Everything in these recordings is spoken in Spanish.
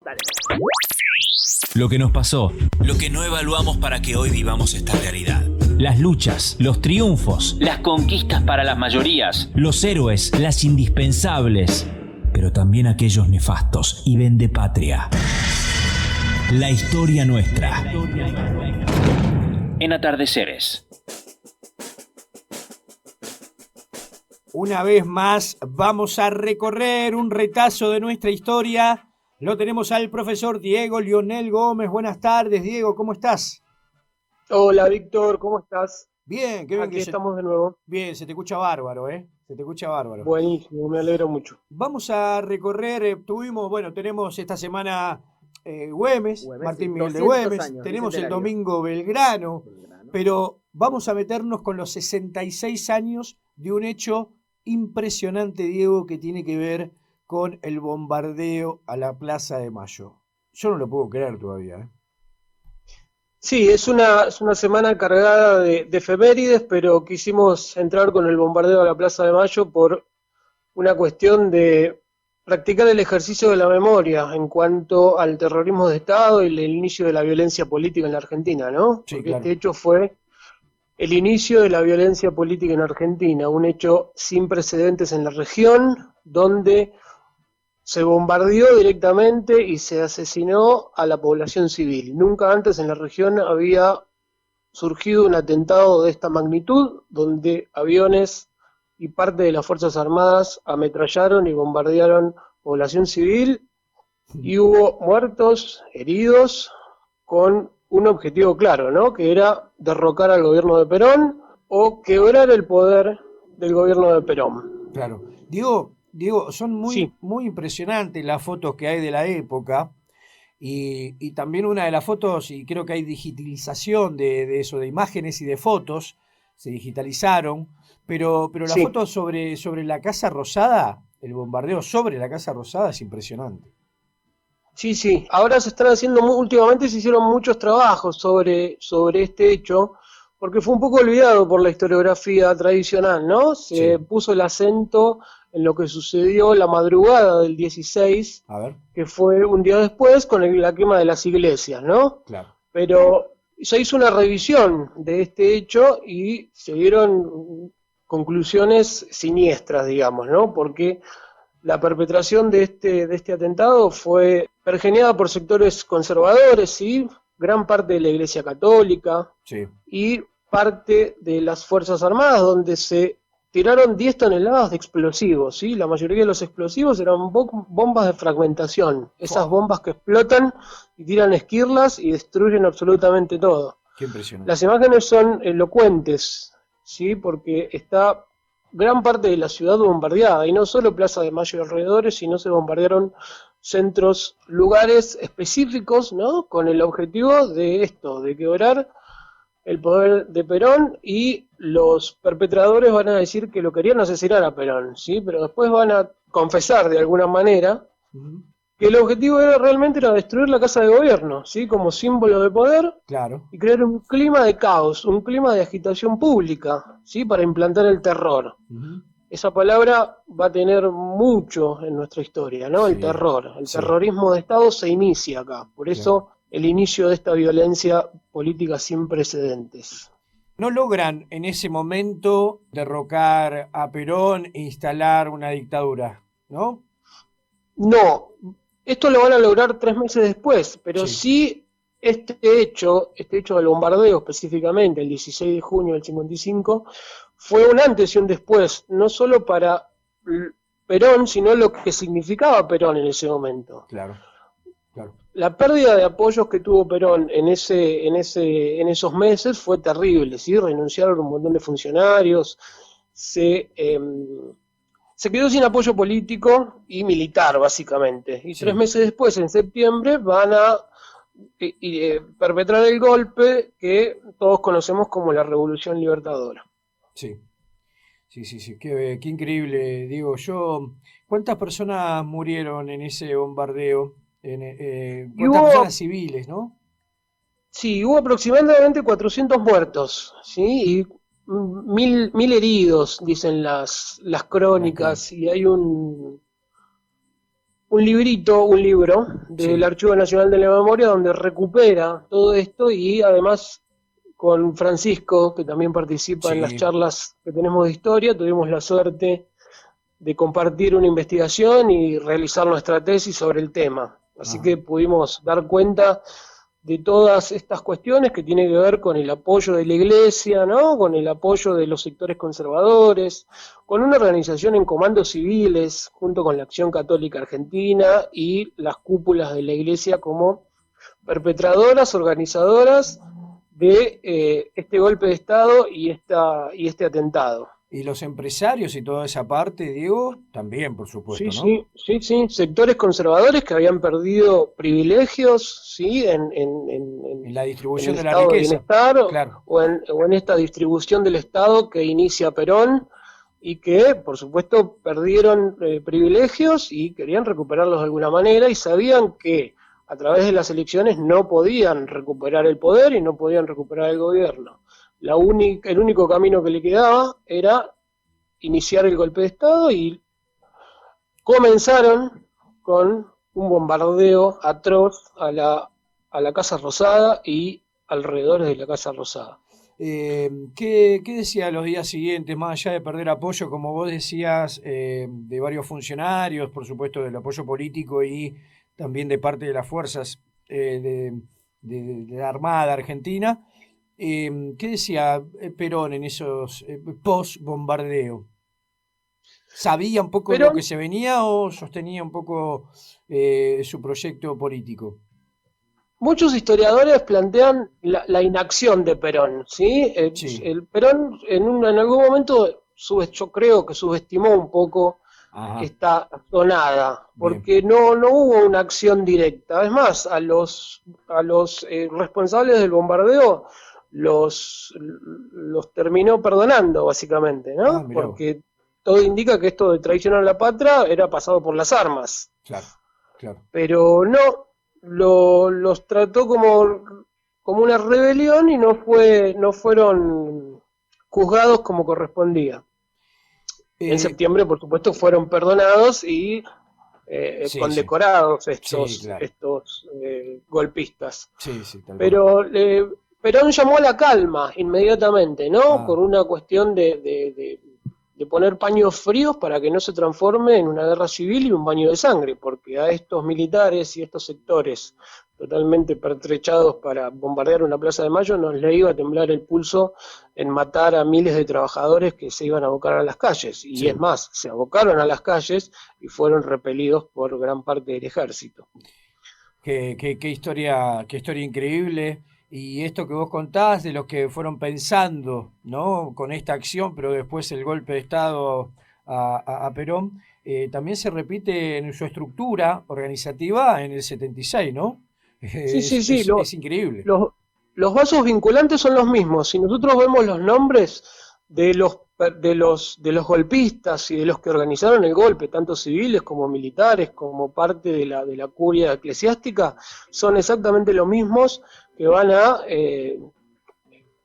Dale. Lo que nos pasó, lo que no evaluamos para que hoy vivamos esta realidad. Las luchas, los triunfos, las conquistas para las mayorías, los héroes, las indispensables, pero también aquellos nefastos y vendepatria. La historia nuestra. En Atardeceres. Una vez más vamos a recorrer un retazo de nuestra historia. Lo tenemos al profesor Diego Lionel Gómez. Buenas tardes, Diego, ¿cómo estás? Hola, Víctor, ¿cómo estás? Bien, qué bien. Aquí estamos de nuevo. Bien, se te escucha bárbaro, ¿eh? Se te escucha bárbaro. Buenísimo, me alegro mucho. Vamos a recorrer, tenemos esta semana Güemes, Martín Miguel de Güemes, años, tenemos el bicentenario. domingo Belgrano, pero vamos a meternos con los 66 años de un hecho impresionante, Diego, que tiene que ver con el bombardeo a la Plaza de Mayo. Yo no lo puedo creer todavía, ¿eh? Sí, es una semana cargada de efemérides, pero quisimos entrar con el bombardeo a la Plaza de Mayo por una cuestión de practicar el ejercicio de la memoria en cuanto al terrorismo de Estado y el inicio de la violencia política en la Argentina, ¿no? Sí, Porque claro. este hecho fue el inicio de la violencia política en Argentina, un hecho sin precedentes en la región, donde se bombardeó directamente y se asesinó a la población civil. Nunca antes en la región había surgido un atentado de esta magnitud, donde aviones y parte de las Fuerzas Armadas ametrallaron y bombardearon población civil, y hubo muertos, heridos, con un objetivo claro, ¿no? Que era derrocar al gobierno de Perón o quebrar el poder del gobierno de Perón. Claro. Diego, son Sí. muy impresionantes las fotos que hay de la época y también una de las fotos, y creo que hay digitalización de eso, de imágenes y de fotos, se digitalizaron, pero la Sí. foto sobre la Casa Rosada, el bombardeo sobre la Casa Rosada es impresionante. Sí, sí. Ahora se están haciendo, últimamente se hicieron muchos trabajos sobre este hecho, porque fue un poco olvidado por la historiografía tradicional, ¿no? Se Sí. puso el acento en lo que sucedió la madrugada del 16, A ver, que fue un día después con la quema de las iglesias, ¿no? claro. Pero se hizo una revisión de este hecho y se dieron conclusiones siniestras, digamos, ¿no? Porque la perpetración de este atentado fue pergeñada por sectores conservadores, ¿sí? Gran parte de la Iglesia Católica Sí. y parte de las Fuerzas Armadas, donde se tiraron 10 toneladas de explosivos, ¿sí? La mayoría de los explosivos eran bombas de fragmentación, esas bombas que explotan y tiran esquirlas y destruyen absolutamente todo. Qué impresionante. Las imágenes son elocuentes, ¿sí? Porque está gran parte de la ciudad bombardeada, y no solo Plaza de Mayo y alrededores, sino se bombardearon centros, lugares específicos, ¿no? Con el objetivo de esto, de quebrar el poder de Perón, y los perpetradores van a decir que lo querían asesinar a Perón, ¿sí? Pero después van a confesar de alguna manera Ujú. que el objetivo realmente era destruir la Casa de Gobierno, ¿sí? Como símbolo de poder, Claro. y crear un clima de caos, un clima de agitación pública, ¿sí? Para implantar el terror. Ujú. Esa palabra va a tener mucho en nuestra historia, ¿no? Sí, El terror. El sí. terrorismo de Estado se inicia acá. Por eso el inicio de esta violencia política sin precedentes. No logran en ese momento derrocar a Perón e instalar una dictadura, ¿no? No, esto lo van a lograr 3 meses después, pero Sí. sí este hecho del bombardeo específicamente, el 16 de junio del 55, fue un antes y un después, no solo para Perón, sino lo que significaba Perón en ese momento. Claro, claro. La pérdida de apoyos que tuvo Perón en esos meses fue terrible, ¿sí? Renunciaron un montón de funcionarios, se quedó sin apoyo político y militar, básicamente. Y Sí. 3 meses después, en septiembre, van a perpetrar el golpe que todos conocemos como la Revolución Libertadora. Sí, sí. Qué increíble, digo yo. ¿Cuántas personas murieron en ese bombardeo? Y ¿Cuántas hubo, personas civiles, no? sí, hubo aproximadamente 400 muertos, ¿sí? Y mil heridos, dicen las La crónicas, y hay un libro del Archivo Nacional de la Memoria donde recupera todo esto y además con Francisco, que también participa en las charlas que tenemos de historia, tuvimos la suerte de compartir una investigación y realizar nuestra tesis sobre el tema. Así que pudimos dar cuenta de todas estas cuestiones que tienen que ver con el apoyo de la Iglesia, ¿no? Con el apoyo de los sectores conservadores, con una organización en comandos civiles, junto con la Acción Católica Argentina y las cúpulas de la Iglesia como perpetradoras, organizadoras de este golpe de Estado y este atentado. Y los empresarios y toda esa parte, Diego, también, por supuesto, ¿no? Sí, sectores conservadores que habían perdido privilegios, ¿sí? En la distribución en de la riqueza. Bienestar, claro. o en esta distribución del Estado que inicia Perón y que, por supuesto, perdieron privilegios y querían recuperarlos de alguna manera y sabían que a través de las elecciones no podían recuperar el poder y no podían recuperar el gobierno. El único camino que le quedaba era iniciar el golpe de Estado y comenzaron con un bombardeo atroz a la Casa Rosada y alrededores de la Casa Rosada. ¿Qué decía los días siguientes, más allá de perder apoyo, como vos decías, de varios funcionarios, por supuesto del apoyo político y también de parte de las fuerzas de la Armada Argentina? ¿Qué decía Perón en esos post-bombardeo? ¿Sabía un poco lo que se venía o sostenía un poco su proyecto político? Muchos historiadores plantean la inacción de Perón, ¿sí? El Perón en algún momento yo creo que subestimó un poco esta zonada, porque no hubo una acción directa. Es más, a los responsables del bombardeo los terminó perdonando, básicamente, ¿no? Porque todo indica que esto de traición a la patria era pasado por las armas. Claro. Pero no, los trató como una rebelión y no fueron juzgados como correspondía. En septiembre, por supuesto, fueron perdonados y condecorados estos golpistas. Pero Perón llamó a la calma inmediatamente, ¿no? Con una cuestión de poner paños fríos para que no se transforme en una guerra civil y un baño de sangre, porque a estos militares y estos sectores totalmente pertrechados para bombardear una Plaza de Mayo no les iba a temblar el pulso en matar a miles de trabajadores que se iban a abocar a las calles. Y es más, se abocaron a las calles y fueron repelidos por gran parte del ejército. Qué historia increíble. Y esto que vos contás de los que fueron pensando, ¿no? Con esta acción, pero después el golpe de Estado a Perón, también se repite en su estructura organizativa en el 76, ¿no? Sí. Es increíble. Los vasos vinculantes son los mismos. Si nosotros vemos los nombres de los golpistas y de los que organizaron el golpe, tanto civiles como militares, como parte de la curia eclesiástica, son exactamente los mismos que van a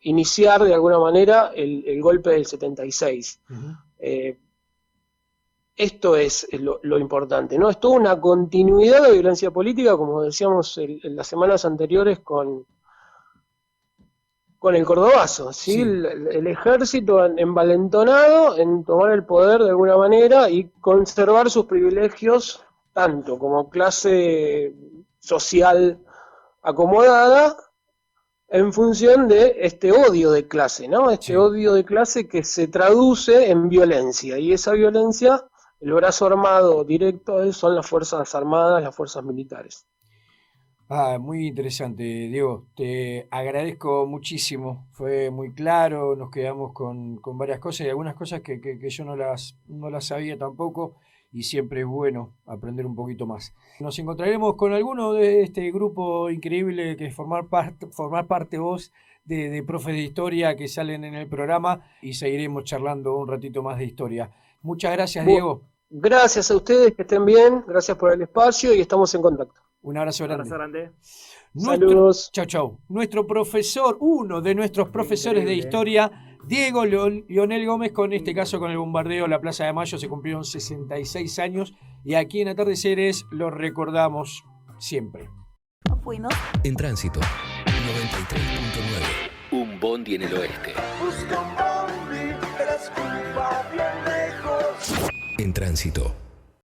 iniciar de alguna manera el golpe del 76. Esto es lo importante, ¿no? Es toda una continuidad de violencia política, como decíamos en las semanas anteriores con el Cordobazo, ¿sí? El ejército envalentonado en tomar el poder de alguna manera y conservar sus privilegios, tanto como clase social acomodada, en función de este odio de clase, ¿no? Odio de clase que se traduce en violencia, y esa violencia, el brazo armado directo son las Fuerzas Armadas, las fuerzas militares. Muy interesante, Diego. Te agradezco muchísimo. Fue muy claro, nos quedamos con varias cosas y algunas cosas que yo no las sabía tampoco, y siempre es bueno aprender un poquito más. Nos encontraremos con alguno de este grupo increíble que es formar parte vos de profes de historia que salen en el programa, y seguiremos charlando un ratito más de historia. Muchas gracias, Diego. Gracias a ustedes, que estén bien, gracias por el espacio y estamos en contacto. Un abrazo grande. Saludos. Chau. Nuestro profesor, uno de nuestros profesores de historia, Diego Lionel Gómez, con este caso con el bombardeo de la Plaza de Mayo, se cumplieron 66 años y aquí en Atardeceres lo recordamos siempre. Fuimos. En Tránsito 93.9. Un bondi en el oeste. En Tránsito